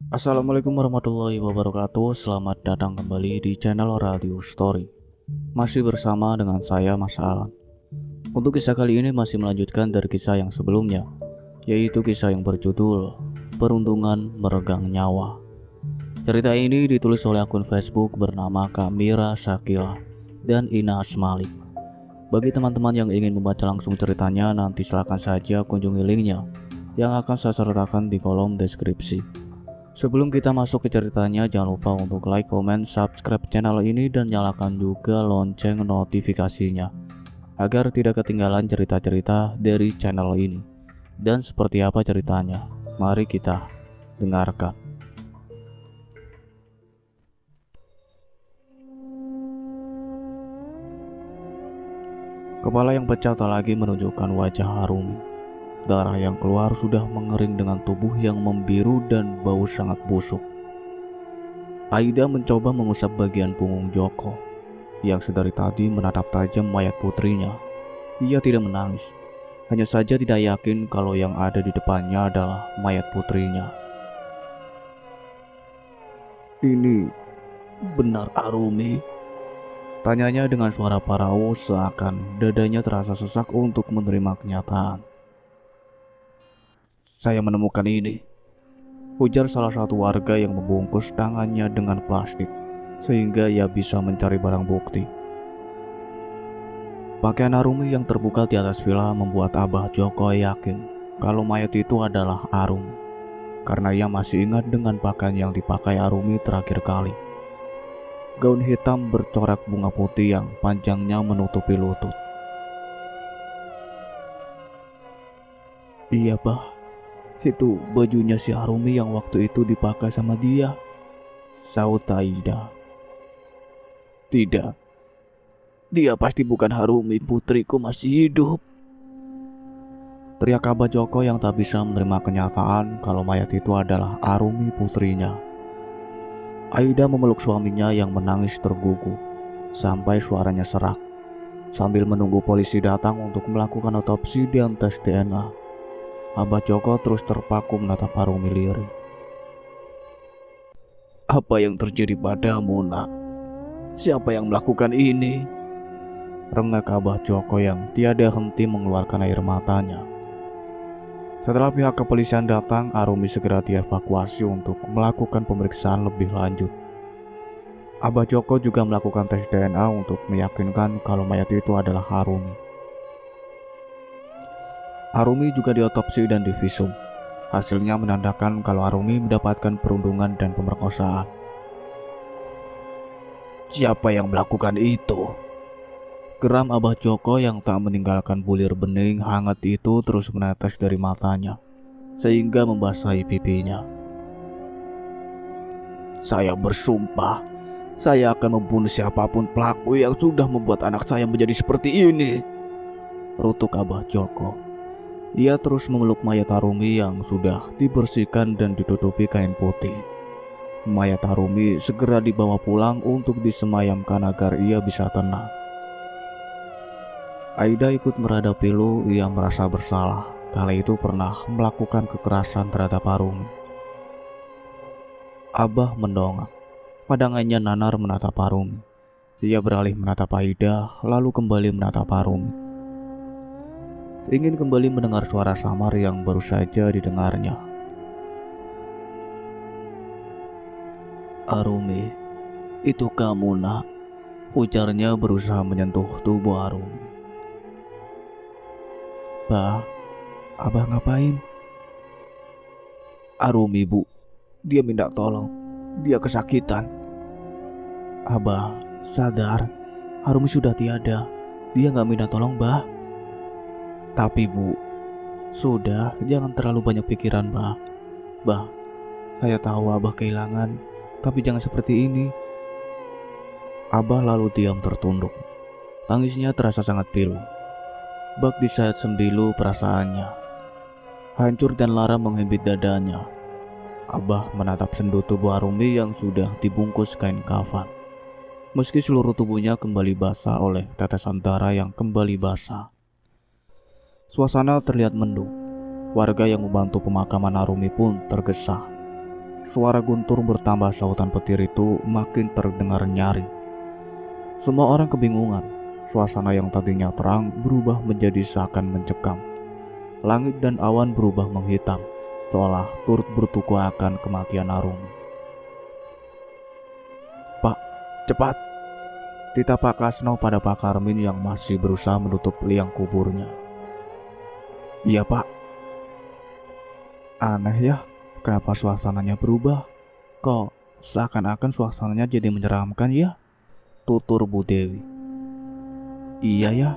Assalamualaikum warahmatullahi wabarakatuh. Selamat datang kembali di channel Radio Story. Masih bersama dengan saya, Mas Alan. Untuk kisah kali ini masih melanjutkan dari kisah yang sebelumnya, yaitu kisah yang berjudul Peruntungan Meregang Nyawa. Cerita ini ditulis oleh akun Facebook bernama Kamira Shakila dan Ina Asmalik. Bagi teman-teman yang ingin membaca langsung ceritanya, nanti silakan saja kunjungi linknya yang akan saya sertakan di kolom deskripsi. Sebelum kita masuk ke ceritanya, jangan lupa untuk like, comment, subscribe channel ini dan nyalakan juga lonceng notifikasinya agar tidak ketinggalan cerita-cerita dari channel ini. Dan seperti apa ceritanya? Mari kita dengarkan. Kepala yang pecah tak lagi menunjukkan wajah Harumi. Darah yang keluar sudah mengering dengan tubuh yang membiru dan bau sangat busuk. Aida mencoba mengusap bagian punggung Joko yang sedari tadi menatap tajam mayat putrinya. Ia tidak menangis, hanya saja tidak yakin kalau yang ada di depannya adalah mayat putrinya. "Ini benar Arumi?" tanyanya dengan suara parau, seakan dadanya terasa sesak untuk menerima kenyataan. "Saya menemukan ini," ujar salah satu warga yang membungkus tangannya dengan plastik sehingga ia bisa mencari barang bukti. Pakaian Arumi yang terbuka di atas villa membuat Abah Joko yakin kalau mayat itu adalah Arumi, karena ia masih ingat dengan pakaian yang dipakai Arumi terakhir kali. Gaun hitam bercorak bunga putih yang panjangnya menutupi lutut. "Iya, Bah. Itu bajunya si Arumi yang waktu itu dipakai sama dia," saut Aida. "Tidak, dia pasti bukan Harumi, putriku masih hidup," teriak Abah Joko yang tak bisa menerima kenyataan kalau mayat itu adalah Arumi putrinya. Aida memeluk suaminya yang menangis tergugu sampai suaranya serak. Sambil menunggu polisi datang untuk melakukan otopsi dan tes DNA, Abah Joko terus terpaku menatap Arumi lirih. "Apa yang terjadi padamu, Nak? Siapa yang melakukan ini?" rengek Abah Joko yang tiada henti mengeluarkan air matanya. Setelah pihak kepolisian datang, Arumi segera dievakuasi untuk melakukan pemeriksaan lebih lanjut. Abah Joko juga melakukan tes DNA untuk meyakinkan kalau mayat itu adalah Arumi. Arumi juga diotopsi dan divisum. Hasilnya menandakan kalau Arumi mendapatkan perundungan dan pemerkosaan. "Siapa yang melakukan itu?" geram Abah Joko yang tak meninggalkan bulir bening hangat itu terus menetes dari matanya, sehingga membasahi pipinya. "Saya bersumpah, saya akan membunuh siapapun pelaku yang sudah membuat anak saya menjadi seperti ini," rutuk Abah Joko. Ia terus memeluk mayat Arumi yang sudah dibersihkan dan ditutupi kain putih. Mayat Arumi segera dibawa pulang untuk disemayamkan agar ia bisa tenang. Aida ikut merada pilu. Ia merasa bersalah kala itu pernah melakukan kekerasan terhadap Arumi. Abah mendongak. Pandangannya nanar menatap Arumi. Ia beralih menatap Aida, lalu kembali menatap Arumi. Ingin kembali mendengar suara samar yang baru saja didengarnya. "Arumi, itu kamu, Nak?" ujarnya berusaha menyentuh tubuh Arumi. "Bah, Abah ngapain?" "Arumi, Bu. Dia minta tolong. Dia kesakitan." "Abah, sadar. Arumi sudah tiada. Dia gak minta tolong, Bah." "Tapi, Bu, sudah, jangan terlalu banyak pikiran, Bah. Bah, saya tahu Abah kehilangan, tapi jangan seperti ini." Abah lalu diam tertunduk. Tangisnya terasa sangat pilu. Bak disayat sembilu perasaannya. Hancur dan lara menghimpit dadanya. Abah menatap sendu tubuh Arumi yang sudah dibungkus kain kafan. Meski seluruh tubuhnya kembali basah oleh tetesan darah yang kembali basah. Suasana terlihat mendung. Warga yang membantu pemakaman Arumi pun tergesa. Suara guntur bertambah, sautan petir itu makin terdengar nyaring. Semua orang kebingungan. Suasana yang tadinya terang berubah menjadi seakan mencekam. Langit dan awan berubah menghitam, seolah turut bertuku akan kematian Arumi. "Pak, cepat!" titah Pak Kasno pada Pak Karmin yang masih berusaha menutup liang kuburnya. "Iya, Pak." "Aneh ya, kenapa suasananya berubah? Kok seakan-akan suasananya jadi menyeramkan ya?" tutur Bu Dewi. "Iya ya,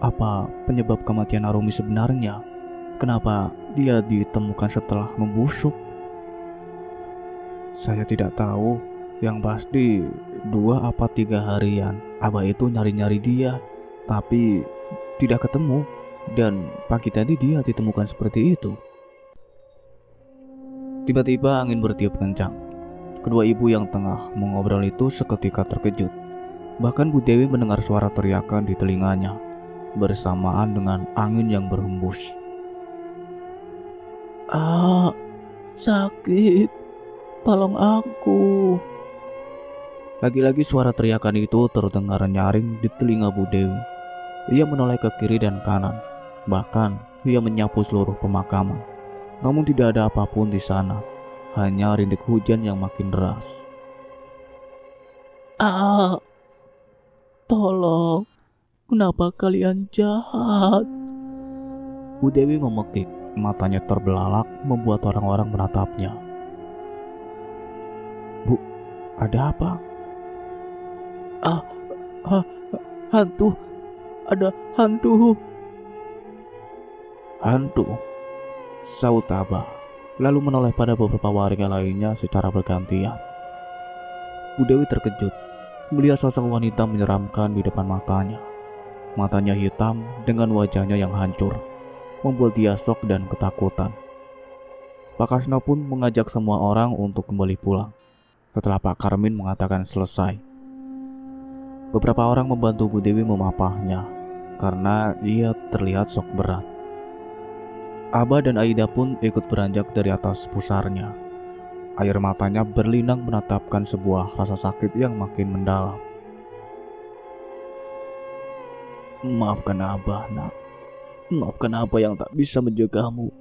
apa penyebab kematian Arumi sebenarnya? Kenapa dia ditemukan setelah membusuk?" "Saya tidak tahu. Yang pasti 2 atau 3 harian Abah itu nyari-nyari dia, tapi tidak ketemu. Dan pagi tadi dia ditemukan seperti itu." Tiba-tiba angin bertiup kencang. Kedua ibu yang tengah mengobrol itu seketika terkejut. Bahkan Bu Dewi mendengar suara teriakan di telinganya, bersamaan dengan angin yang berhembus. "Ah, sakit. Tolong aku." Lagi-lagi suara teriakan itu terdengar nyaring di telinga Bu Dewi. Ia menoleh ke kiri dan kanan. Bahkan ia menyapu seluruh pemakaman. Namun tidak ada apapun di sana. Hanya rintik hujan yang makin deras. "Ah, tolong. Kenapa kalian jahat?" Bu Dewi memekik. Matanya terbelalak membuat orang-orang menatapnya. "Bu, ada apa?" "Ah, ah, hantu. Ada hantu." "Hantu?" saut Abah, lalu menoleh pada beberapa warga lainnya secara bergantian. Bu Dewi terkejut melihat sosok wanita menyeramkan di depan matanya. Matanya hitam dengan wajahnya yang hancur, membuat dia shock dan ketakutan. Pak Kasno pun mengajak semua orang untuk kembali pulang setelah Pak Karmin mengatakan selesai. Beberapa orang membantu Bu Dewi memapahnya karena ia terlihat shock berat. Abah dan Aida pun ikut beranjak dari atas pusarnya. Air matanya berlinang menatapkan sebuah rasa sakit yang makin mendalam. "Maafkan Abah, nak. Maafkan Abah yang tak bisa menjagamu.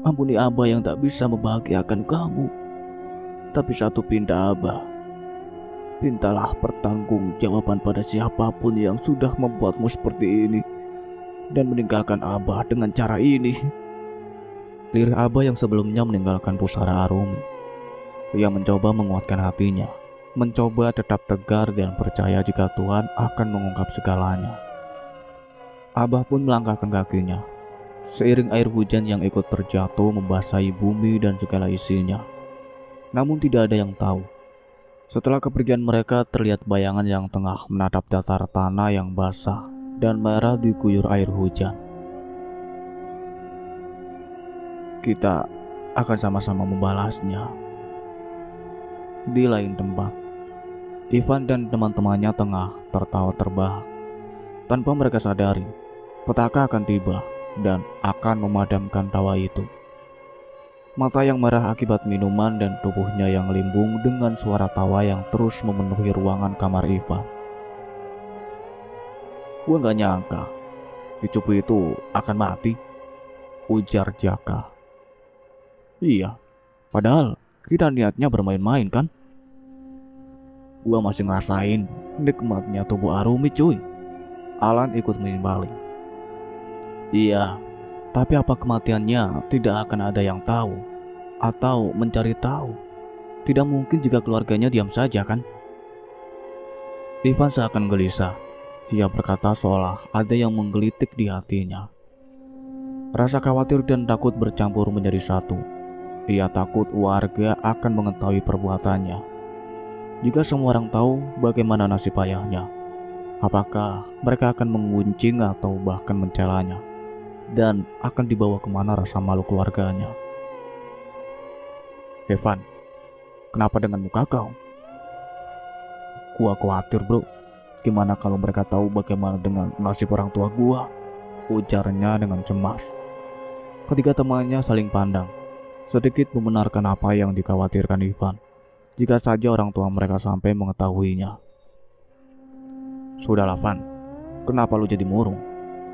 Ampuni Abah yang tak bisa membahagiakan kamu. Tapi satu pinta Abah. Pintalah pertanggungjawaban pada siapapun yang sudah membuatmu seperti ini dan meninggalkan Abah dengan cara ini." Lirih Abah yang sebelumnya meninggalkan pusara Arumi. Ia mencoba menguatkan hatinya, mencoba tetap tegar dan percaya jika Tuhan akan mengungkap segalanya. Abah pun melangkahkan kakinya. Seiring air hujan yang ikut terjatuh membasahi bumi dan segala isinya. Namun tidak ada yang tahu. Setelah kepergian mereka, terlihat bayangan yang tengah menatap datar tanah yang basah dan merah diguyur air hujan. "Kita akan sama-sama membalasnya." Di lain tempat, Ivan dan teman-temannya tengah tertawa terbahak. Tanpa mereka sadari, petaka akan tiba dan akan memadamkan tawa itu. Mata yang merah akibat minuman dan tubuhnya yang limbung dengan suara tawa yang terus memenuhi ruangan kamar Ivan. "Gua gak nyangka Icupu itu akan mati," ujar Jaka. "Iya, padahal kita niatnya bermain-main kan? Gua masih ngerasain nikmatnya tubuh Arumi, cuy." Alan ikut menimbali. "Iya, tapi apa kematiannya tidak akan ada yang tahu atau mencari tahu? Tidak mungkin jika keluarganya diam saja kan?" Ivan seakan gelisah. Ia berkata seolah ada yang menggelitik di hatinya. Rasa khawatir dan takut bercampur menjadi satu. Ia takut warga akan mengetahui perbuatannya. Jika semua orang tahu bagaimana nasib ayahnya, apakah mereka akan menguncing atau bahkan mencelanya? Dan akan dibawa kemana rasa malu keluarganya? "Evan, kenapa dengan muka kau?" "Gua khawatir, bro. Gimana kalau mereka tahu bagaimana dengan nasib orang tua gua?" ujarnya dengan cemas. Ketiga temannya saling pandang. sedikit membenarkan apa yang dikhawatirkan Ivan, jika saja orang tua mereka sampai mengetahuinya. Sudahlah Van, kenapa lu jadi murung?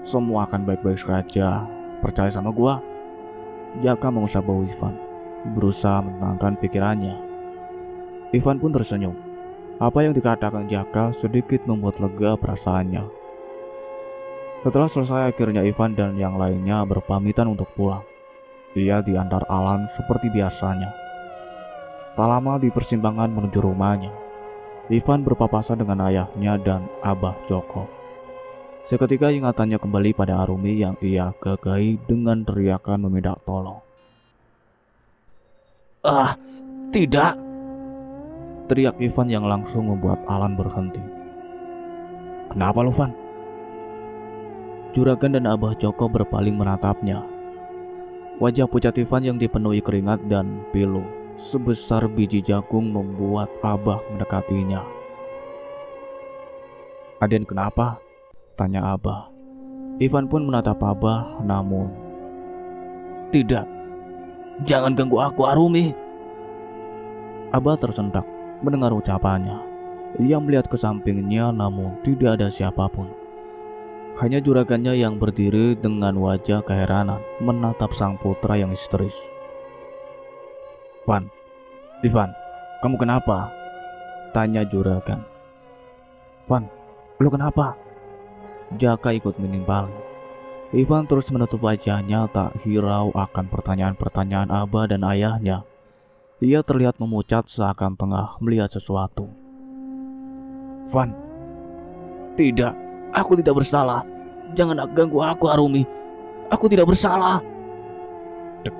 Semua akan baik-baik saja, percaya sama gua. Jaka mengusap bau Ivan, berusaha menenangkan pikirannya. Ivan pun tersenyum. Apa yang dikatakan Jaka sedikit membuat lega perasaannya. Setelah selesai, akhirnya Ivan dan yang lainnya berpamitan untuk pulang. Ia diantar Alan seperti biasanya. Tak lama di persimpangan menuju rumahnya, Ivan berpapasan dengan ayahnya dan Abah Joko. Seketika ingatannya kembali pada Arumi yang ia gagai dengan teriakan meminta tolong. "Ah, tidak!" teriak Ivan yang langsung membuat Alan berhenti. "Kenapa lu, Van?" Juragan dan Abah Joko berpaling menatapnya. Wajah pucat Ivan yang dipenuhi keringat dan pilu sebesar biji jagung membuat Abah mendekatinya. "Aden kenapa?" tanya Abah. Ivan pun menatap Abah, namun "Tidak, jangan ganggu aku, Arumi." Abah tersentak mendengar ucapannya. Ia melihat ke sampingnya, namun tidak ada siapapun. Hanya juragannya yang berdiri dengan wajah keheranan menatap sang putra yang histeris. "Van, Ivan, kamu kenapa?" tanya juragan. "Van, lu kenapa?" Jaka ikut menimpali. Ivan terus menutup wajahnya, tak hirau akan pertanyaan-pertanyaan Abah dan ayahnya. Ia terlihat memucat seakan tengah melihat sesuatu. "Van, tidak, aku tidak bersalah. Jangan ganggu aku, Arumi. Aku tidak bersalah." Dek.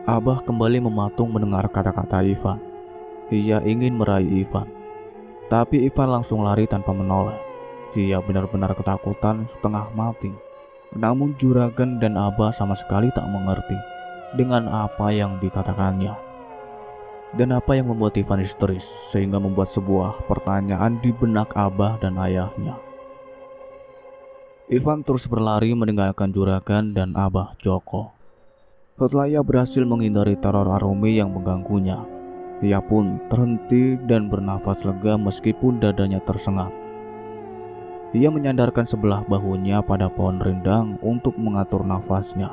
Abah kembali mematung mendengar kata-kata Ivan. Ia ingin meraih Ivan, tapi Ivan langsung lari tanpa menoleh. Ia benar-benar ketakutan setengah mati. Namun juragan dan Abah sama sekali tak mengerti dengan apa yang dikatakannya dan apa yang membuat Ivan histeris, sehingga membuat sebuah pertanyaan di benak Abah dan ayahnya. Ivan terus berlari meninggalkan juragan dan Abah Joko. Setelah ia berhasil menghindari teror Arumi yang mengganggunya, ia pun terhenti dan bernafas lega meskipun dadanya tersengat. Ia menyandarkan sebelah bahunya pada pohon rindang untuk mengatur nafasnya.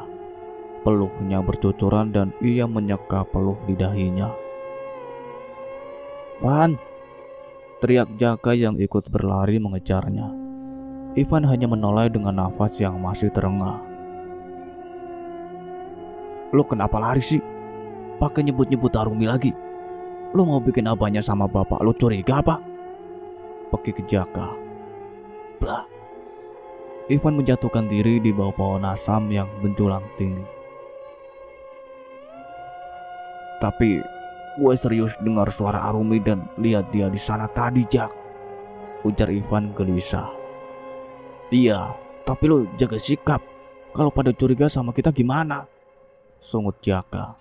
Peluhnya bercucuran dan ia menyeka peluh di dahinya. "Van!" teriak Jaka yang ikut berlari mengejarnya. Ivan hanya menoleh dengan nafas yang masih terengah. "Lu kenapa lari sih? Pakai nyebut-nyebut Arumi lagi. Lu mau bikin abahnya sama bapak lu curiga apa?" Pekik Jaka. Blah. Ivan menjatuhkan diri di bawah pohon asam yang menjulang tinggi. "Tapi gue serius dengar suara Arumi dan lihat dia di sana tadi, Jak," ujar Ivan gelisah. "Iya, tapi lu jaga sikap. Kalau pada curiga sama kita gimana?" sungut Jaka.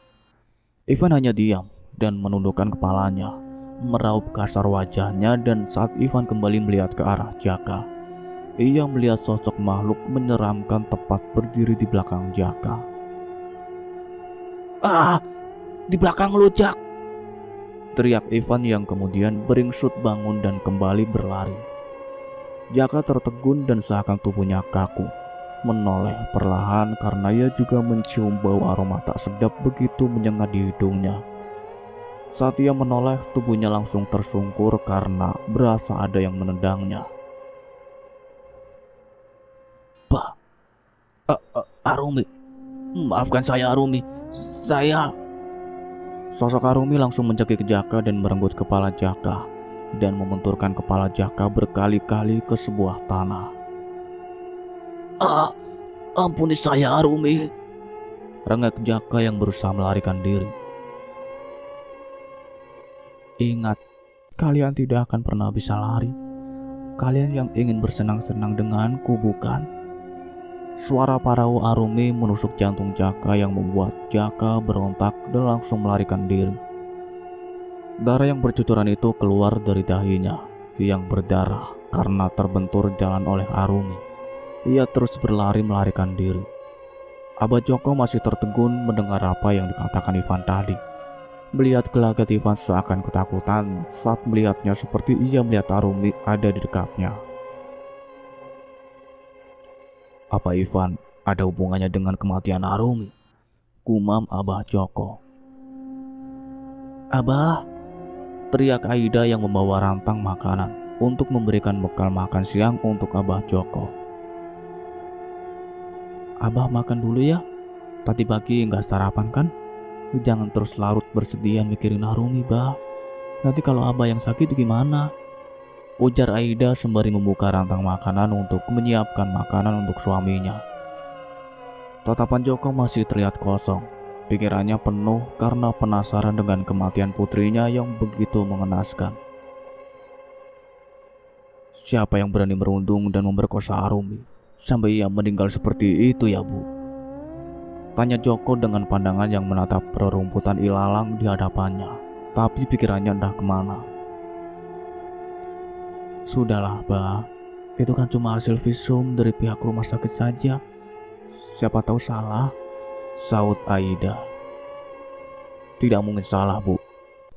Ivan hanya diam dan menundukkan kepalanya, meraup kasar wajahnya, dan saat Ivan kembali melihat ke arah Jaka, ia melihat sosok makhluk menyeramkan tepat berdiri di belakang Jaka. "Ah, di belakang lu, Jak!" teriak Ivan yang kemudian beringsut bangun dan kembali berlari. Jaka tertegun dan seakan tubuhnya kaku, menoleh perlahan karena ia juga mencium bau aroma tak sedap begitu menyengat di hidungnya. Saat ia menoleh, tubuhnya langsung tersungkur karena berasa ada yang menendangnya. "Pak, Arumi, maafkan saya Arumi, saya..." Sosok Arumi langsung mencekik Jaka dan merenggut kepala Jaka dan membenturkan kepala Jaka berkali-kali ke sebuah tanah. Ampuni saya Arumi," rengek Jaka yang berusaha melarikan diri. "Ingat, kalian tidak akan pernah bisa lari. Kalian yang ingin bersenang-senang denganku, bukan?" Suara parau Arumi menusuk jantung Jaka yang membuat Jaka berontak dan langsung melarikan diri. Darah yang bercucuran itu keluar dari dahinya yang berdarah karena terbentur jalan oleh Arumi. Ia terus berlari melarikan diri. Abah Joko masih tertegun mendengar apa yang dikatakan Ivan tadi. Melihat gelagat Ivan seakan ketakutan saat melihatnya seperti ia melihat Arumi ada di dekatnya. Apa Ivan ada hubungannya dengan kematian Arumi? Gumam Abah Joko. Abah, teriak Aida yang membawa rantang makanan untuk memberikan bekal makan siang untuk Abah Joko. Abah makan dulu ya, tadi pagi nggak sarapan kan? Jangan terus larut bersedia mikirin Arumi, bah. Nanti kalau Abah yang sakit gimana? Ujar Aida sembari membuka rantang makanan untuk menyiapkan makanan untuk suaminya. Tatapan Joko masih terlihat kosong. Pikirannya penuh karena penasaran dengan kematian putrinya yang begitu mengenaskan. Siapa yang berani merundung dan memperkosa Arumi sampai ia meninggal seperti itu ya, Bu? Tanya Joko dengan pandangan yang menatap rerumputan ilalang di hadapannya. Tapi pikirannya entah kemana. Sudahlah, Bah. Itu kan cuma hasil visum dari pihak rumah sakit saja. Siapa tahu salah, saut Aida. Tidak mungkin salah, Bu.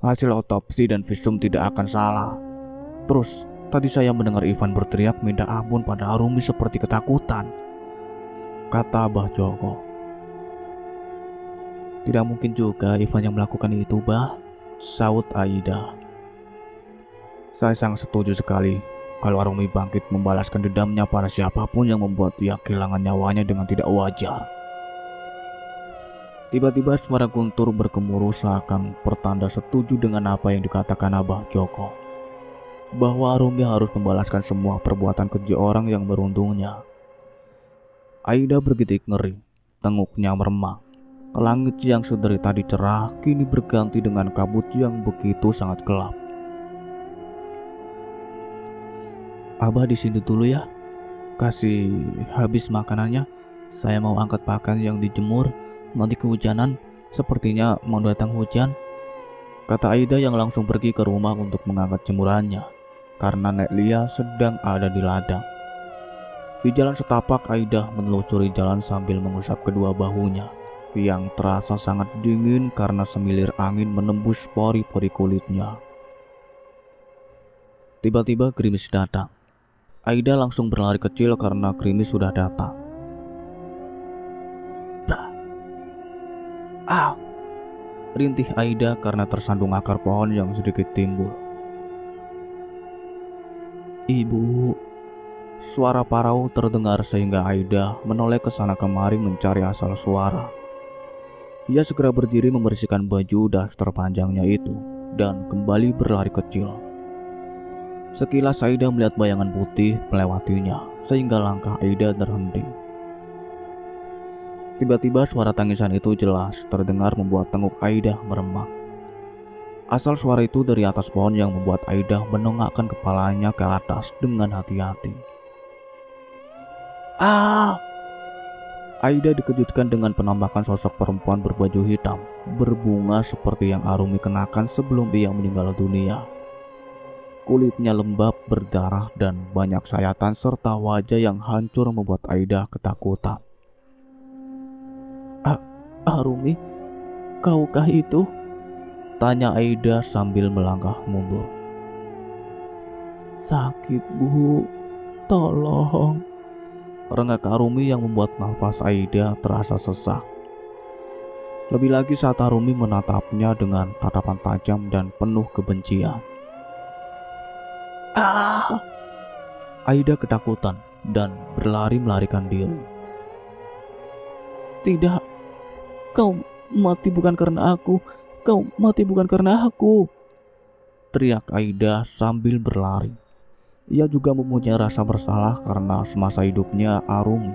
Hasil otopsi dan visum tidak akan salah. Terus, tadi saya mendengar Ivan berteriak minta ampun pada Arumi seperti ketakutan, kata Abah Joko. Tidak mungkin juga Ivan yang melakukan itu, Bah, saut Aida. Saya sangat setuju sekali kalau Arumi bangkit membalaskan dendamnya pada siapapun yang membuat dia kehilangan nyawanya dengan tidak wajar. Tiba-tiba suara Guntur bergemuruh seakan pertanda setuju dengan apa yang dikatakan Abah Joko, bahwa Arumi harus membalaskan semua perbuatan keji orang yang merundungnya. Aida bergidik ngeri, tenguknya meremang. Langit yang sedari tadi cerah kini berganti dengan kabut yang begitu sangat gelap. Abah di sini dulu ya. Kasih habis makanannya. Saya mau angkat pakan yang dijemur. Nanti kehujanan. Sepertinya mau datang hujan, kata Aida yang langsung pergi ke rumah untuk mengangkat jemurannya karena Nek Lia sedang ada di ladang. Di jalan setapak, Aida menelusuri jalan sambil mengusap kedua bahunya yang terasa sangat dingin karena semilir angin menembus pori-pori kulitnya. Tiba-tiba gerimis datang. Aida langsung berlari kecil karena gerimis sudah datang. Ah! Rintih Aida karena tersandung akar pohon yang sedikit timbul. Ibu, suara parau terdengar sehingga Aida menoleh ke sana kemari mencari asal suara. Ia segera berdiri membersihkan baju daster panjangnya itu dan kembali berlari kecil. Sekilas Aida melihat bayangan putih melewatinya sehingga langkah Aida terhenti. Tiba-tiba suara tangisan itu jelas terdengar membuat tenguk Aida meremang. Asal suara itu dari atas pohon yang membuat Aida menongakkan kepalanya ke atas dengan hati-hati. Ah! Aida dikejutkan dengan penampakan sosok perempuan berbaju hitam, berbunga seperti yang Arumi kenakan sebelum ia meninggal dunia. Kulitnya lembab, berdarah, dan banyak sayatan serta wajah yang hancur membuat Aida ketakutan. Arumi, kaukah itu? Tanya Aida sambil melangkah mundur. Sakit, Bu. Tolong. Rengek Arumi yang membuat nafas Aida terasa sesak. Lebih lagi saat Arumi menatapnya dengan tatapan tajam dan penuh kebencian. Ah! Aida ketakutan dan berlari melarikan diri. Tidak, kau mati bukan karena aku. Kau mati bukan karena aku, teriak Aida sambil berlari. Ia juga mempunyai rasa bersalah karena semasa hidupnya Arumi,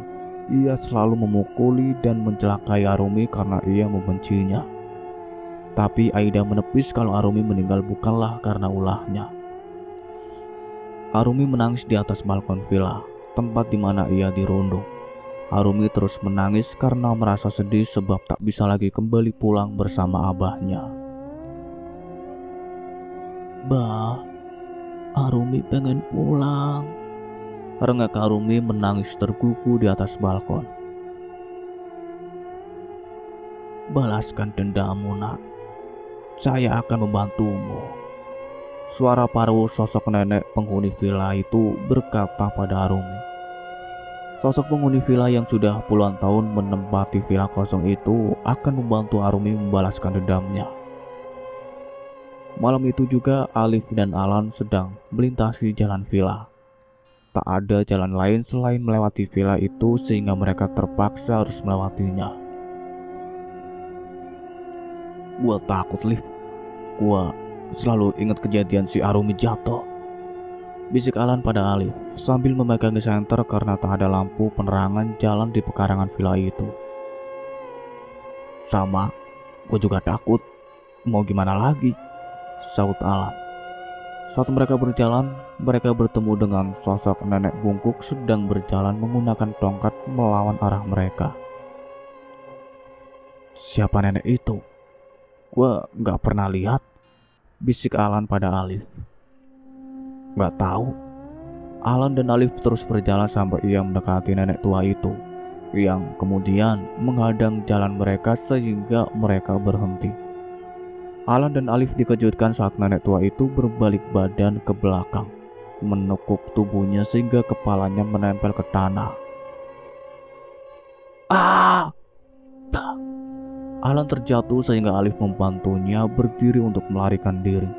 ia selalu memukuli dan mencelakai Arumi karena ia membencinya. Tapi Aida menepis kalau Arumi meninggal bukanlah karena ulahnya. Arumi menangis di atas balkon villa, tempat di mana ia dirundung. Arumi terus menangis karena merasa sedih sebab tak bisa lagi kembali pulang bersama abahnya. Bah, Arumi pengen pulang. Rengek Arumi menangis terkuku di atas balkon. balaskan dendammu, nak. Saya akan membantumu. Suara paruh sosok nenek penghuni villa itu berkata pada Arumi. Sosok penghuni villa yang sudah puluhan tahun menempati villa kosong itu akan membantu Arumi membalaskan dendamnya. Malam itu juga Alif dan Alan sedang melintasi jalan villa. Tak ada jalan lain selain melewati villa itu sehingga mereka terpaksa harus melewatinya. Gua takut, Liv. Gua selalu ingat kejadian si Arumi jatuh, bisik Alan pada Alif sambil memegangi senter karena tak ada lampu penerangan jalan di pekarangan villa itu. Sama, gue juga takut. Mau gimana lagi? Saut Alan. Saat mereka berjalan, mereka bertemu dengan sosok nenek bungkuk sedang berjalan menggunakan tongkat melawan arah mereka. Siapa nenek itu? Gue gak pernah lihat, bisik Alan pada Alif. Gak tahu. Alan dan Alif terus berjalan sampai ia mendekati nenek tua itu, yang kemudian menghadang jalan mereka sehingga mereka berhenti. Alan dan Alif dikejutkan saat nenek tua itu berbalik badan ke belakang, menekuk tubuhnya sehingga kepalanya menempel ke tanah. Ah! Alan terjatuh sehingga Alif membantunya berdiri untuk melarikan diri.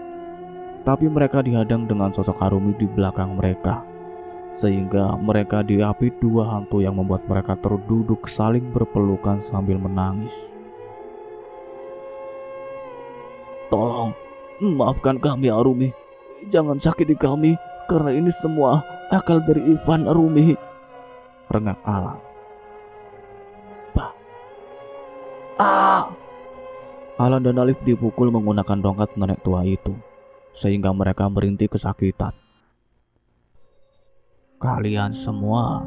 Tapi mereka dihadang dengan sosok Arumi di belakang mereka, sehingga mereka diapi dua hantu yang membuat mereka terduduk saling berpelukan sambil menangis. Tolong, maafkan kami Arumi. Jangan sakiti kami, karena ini semua akal dari Ivan Arumi, rengak Alan. Alan dan Alif dipukul menggunakan tongkat nenek tua itu, sehingga mereka merintih kesakitan. Kalian semua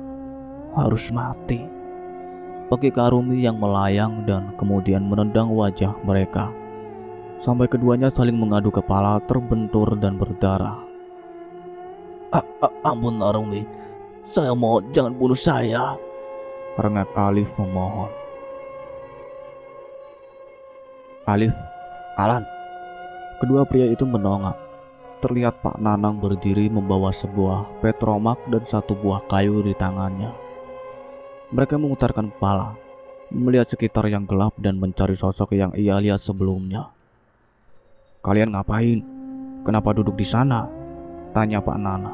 harus mati, pakik Arumi yang melayang dan kemudian menendang wajah mereka, sampai keduanya saling mengadu kepala terbentur dan berdarah. Ampun Arumi, saya mohon jangan bunuh saya, rengak Alif memohon. Alif, Alan. Kedua pria itu menongak. Terlihat Pak Nanang berdiri membawa sebuah petromak dan satu buah kayu di tangannya. Mereka memutarkan kepala, melihat sekitar yang gelap dan mencari sosok yang ia lihat sebelumnya. Kalian ngapain? Kenapa duduk di sana? Tanya Pak Nana.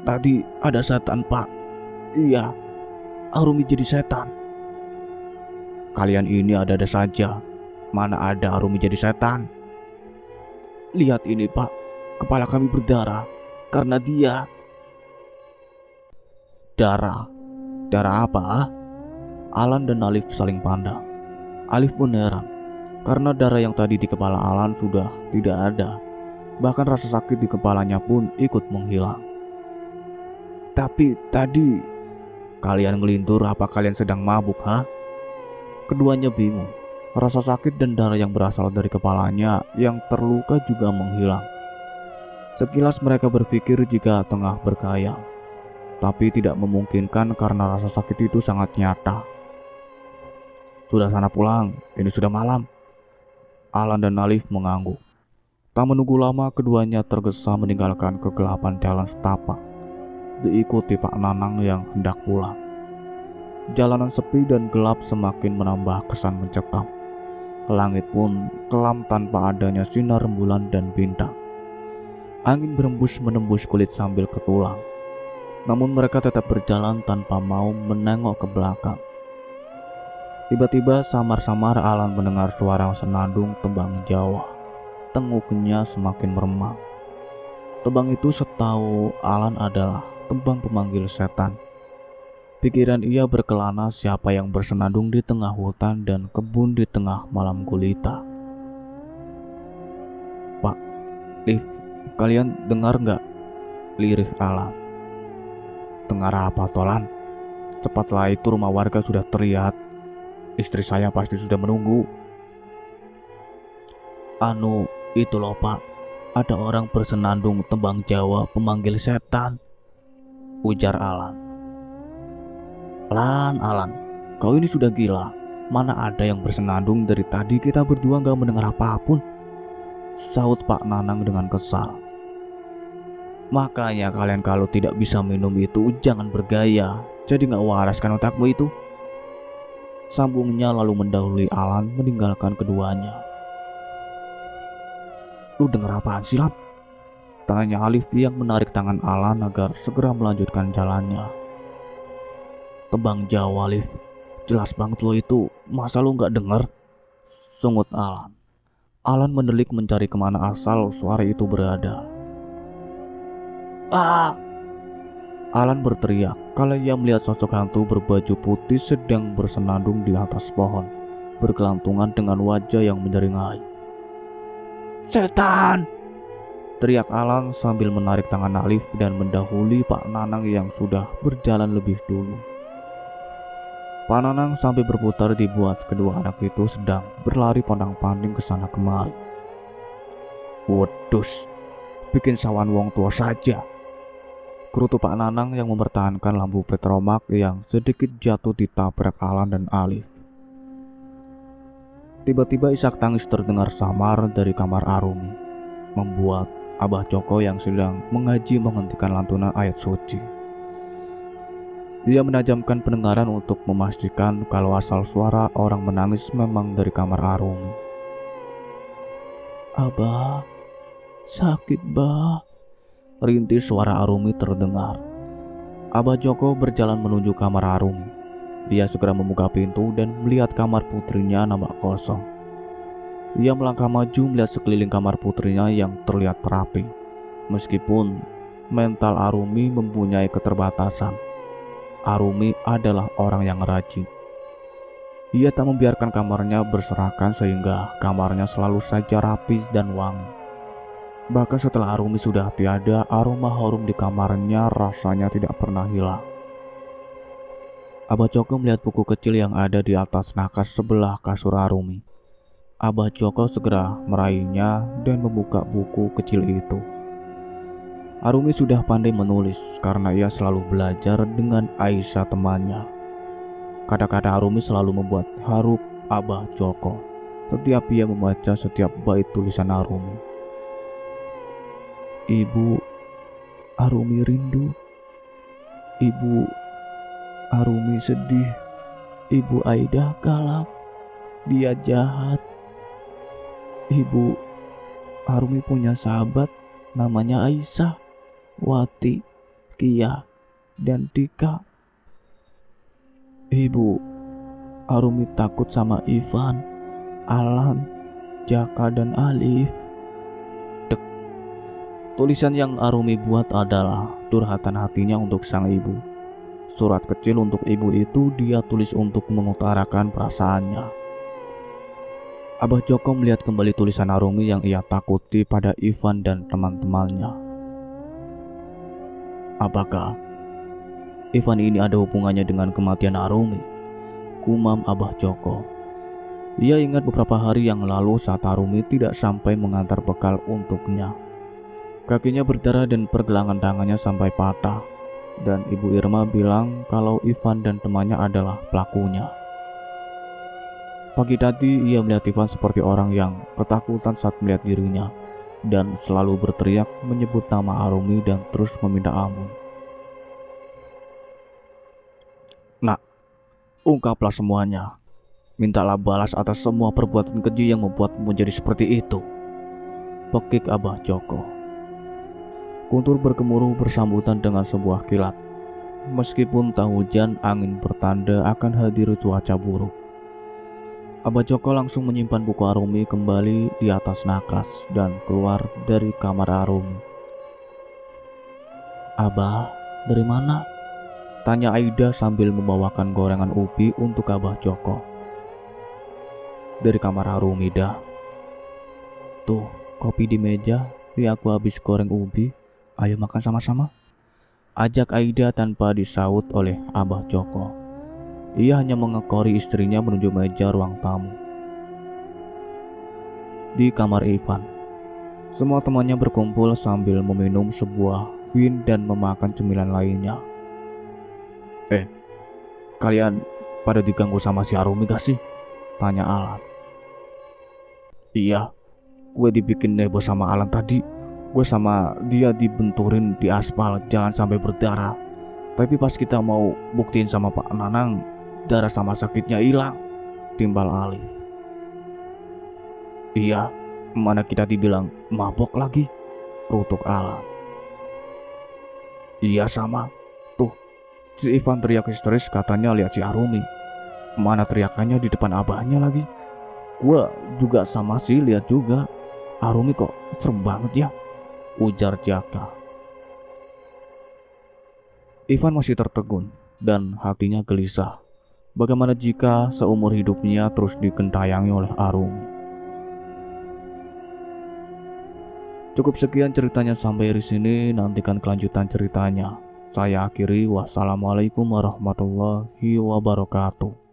Tadi ada setan, Pak. Iya, Arumi jadi setan. Kalian ini ada-ada saja. Mana ada Arumi jadi setan? Lihat ini, Pak. Kepala kami berdarah karena dia. Darah? Darah apa? Alan dan Alif saling pandang. Alif pun heran karena darah yang tadi di kepala Alan sudah tidak ada. Bahkan rasa sakit di kepalanya pun ikut menghilang. Tapi tadi kalian ngelintur apa kalian sedang mabuk, ha? Keduanya bingung. Rasa sakit dan darah yang berasal dari kepalanya yang terluka juga menghilang. Sekilas mereka berpikir jika tengah berkhayal, tapi tidak memungkinkan karena rasa sakit itu sangat nyata. Sudah sana pulang, ini sudah malam. Alan dan Alif mengangguk. Tak menunggu lama keduanya tergesa meninggalkan kegelapan jalan setapak, diikuti Pak Nanang yang hendak pulang. Jalanan sepi dan gelap semakin menambah kesan mencekam. Langit pun kelam tanpa adanya sinar rembulan dan bintang. Angin berembus menembus kulit sambil ke tulang. Namun mereka tetap berjalan tanpa mau menengok ke belakang. Tiba-tiba samar-samar Alan mendengar suara senandung tembang Jawa. Tenguknya semakin meremang. Tembang itu setahu Alan adalah tembang pemanggil setan. Pikiran ia berkelana siapa yang bersenandung di tengah hutan dan kebun di tengah malam gulita. Pak, Liv, kalian dengar nggak? Lirih Alan. Dengar apa, Tolan? Cepatlah, itu rumah warga sudah terlihat. Istri saya pasti sudah menunggu. Itu loh Pak. Ada orang bersenandung tembang Jawa pemanggil setan, ujar Alan. Alan, kau ini sudah gila. Mana ada yang bersenandung, dari tadi kita berdua gak mendengar apapun, sahut Pak Nanang dengan kesal. Makanya kalian kalau tidak bisa minum itu jangan bergaya, jadi gak waras kan otakmu itu, sambungnya lalu mendahului Alan meninggalkan keduanya. Lu denger apaan sih, Lap? Tanya Alif yang menarik tangan Alan agar segera melanjutkan jalannya. Tembang Jawa, Alif. Jelas banget lo itu, masa lo gak denger? Sungut Alan. Alan mendelik mencari kemana asal suara itu berada. Ah! Alan berteriak kalau ia melihat sosok hantu berbaju putih sedang bersenandung di atas pohon, bergelantungan dengan wajah yang menyeringai. Setan! Teriak Alan sambil menarik tangan Alif dan mendahului Pak Nanang yang sudah berjalan lebih dulu. Pak Nanang sampai berputar dibuat kedua anak itu sedang berlari pondang-panding ke sana kemari. Wedus, bikin sawan wong tua saja. Kerutu Pak Nanang yang mempertahankan lampu petromak yang sedikit jatuh ditabrak Alan dan Alif. Tiba-tiba isak tangis terdengar samar dari kamar Arumi, membuat Abah Joko yang sedang mengaji menghentikan lantunan ayat suci. Dia menajamkan pendengaran untuk memastikan kalau asal suara orang menangis memang dari kamar Arumi. Abah, sakit bah, rintis suara Arumi terdengar. Abah Joko berjalan menuju kamar Arumi. Dia segera membuka pintu dan melihat kamar putrinya nampak kosong. Ia melangkah maju melihat sekeliling kamar putrinya yang terlihat rapi. Meskipun mental Arumi mempunyai keterbatasan, Arumi adalah orang yang rajin. Ia tak membiarkan kamarnya berserakan sehingga kamarnya selalu saja rapi dan wangi. Bahkan setelah Arumi sudah tiada, aroma harum di kamarnya rasanya tidak pernah hilang. Abah Joko melihat buku kecil yang ada di atas nakas sebelah kasur Arumi. Abah Joko segera meraihnya dan membuka buku kecil itu. Arumi sudah pandai menulis karena ia selalu belajar dengan Aisyah temannya. Kata-kata Arumi selalu membuat haru Abah Joko setiap ia membaca setiap bait tulisan Arumi. Ibu Arumi rindu, Ibu Arumi sedih, Ibu Aida galak, dia jahat. Ibu Arumi punya sahabat namanya Aisyah, Wati, Kia, dan Dika. Ibu Arumi takut sama Ivan, Alan, Jaka, dan Alif. Dek. Tulisan yang Arumi buat adalah curhatan hatinya untuk sang ibu. Surat kecil untuk ibu itu dia tulis untuk mengutarakan perasaannya. Abah Joko melihat kembali tulisan Arumi yang ia takuti pada Ivan dan teman-temannya. Apakah Ivan ini ada hubungannya dengan kematian Arumi? Gumam Abah Joko. Ia ingat beberapa hari yang lalu saat Arumi tidak sampai mengantar bekal untuknya. Kakinya berdarah dan pergelangan tangannya sampai patah. Dan Ibu Irma bilang kalau Ivan dan temannya adalah pelakunya. Pagi tadi ia melihat Ivan seperti orang yang ketakutan saat melihat dirinya, dan selalu berteriak menyebut nama Arumi dan terus meminta ampun. Nak, ungkaplah semuanya. Mintalah balas atas semua perbuatan keji yang membuatmu menjadi seperti itu, pekik Abah Joko. Guntur bergemuruh bersambutan dengan sebuah kilat. Meskipun tak hujan, angin bertanda akan hadir cuaca buruk. Abah Joko langsung menyimpan buku Arumi kembali di atas nakas dan keluar dari kamar Arumi. Abah, dari mana? Tanya Aida sambil membawakan gorengan ubi untuk Abah Joko. Dari kamar Arumi dah. Tuh, kopi di meja, aku habis goreng ubi. Ayo makan sama-sama. Ajak Aida tanpa disaut oleh Abah Joko. Ia hanya mengekori istrinya menuju meja ruang tamu. Di kamar Ivan, semua temannya berkumpul sambil meminum sebuah vin dan memakan cemilan lainnya. Kalian pada diganggu sama si Arumi gak sih? Tanya Alan. Iya, gue dibikin heboh sama Alan tadi. Gue sama dia dibenturin di aspal, jangan sampai berdarah. Tapi pas kita mau buktiin sama Pak Nanang, darah sama sakitnya hilang, timbal Alif. Iya, mana kita dibilang mabok lagi, rutuk Alan. Iya sama, tuh si Ivan teriak histeris katanya lihat si Arumi. Mana teriakannya di depan abahnya lagi. Gua juga sama sih lihat juga. Arumi kok serem banget ya, ujar Jaka. Ivan masih tertegun dan hatinya gelisah. Bagaimana jika seumur hidupnya terus digentayangi oleh Arumi? Cukup sekian ceritanya sampai di sini, nantikan kelanjutan ceritanya. Saya akhiri, wassalamualaikum warahmatullahi wabarakatuh.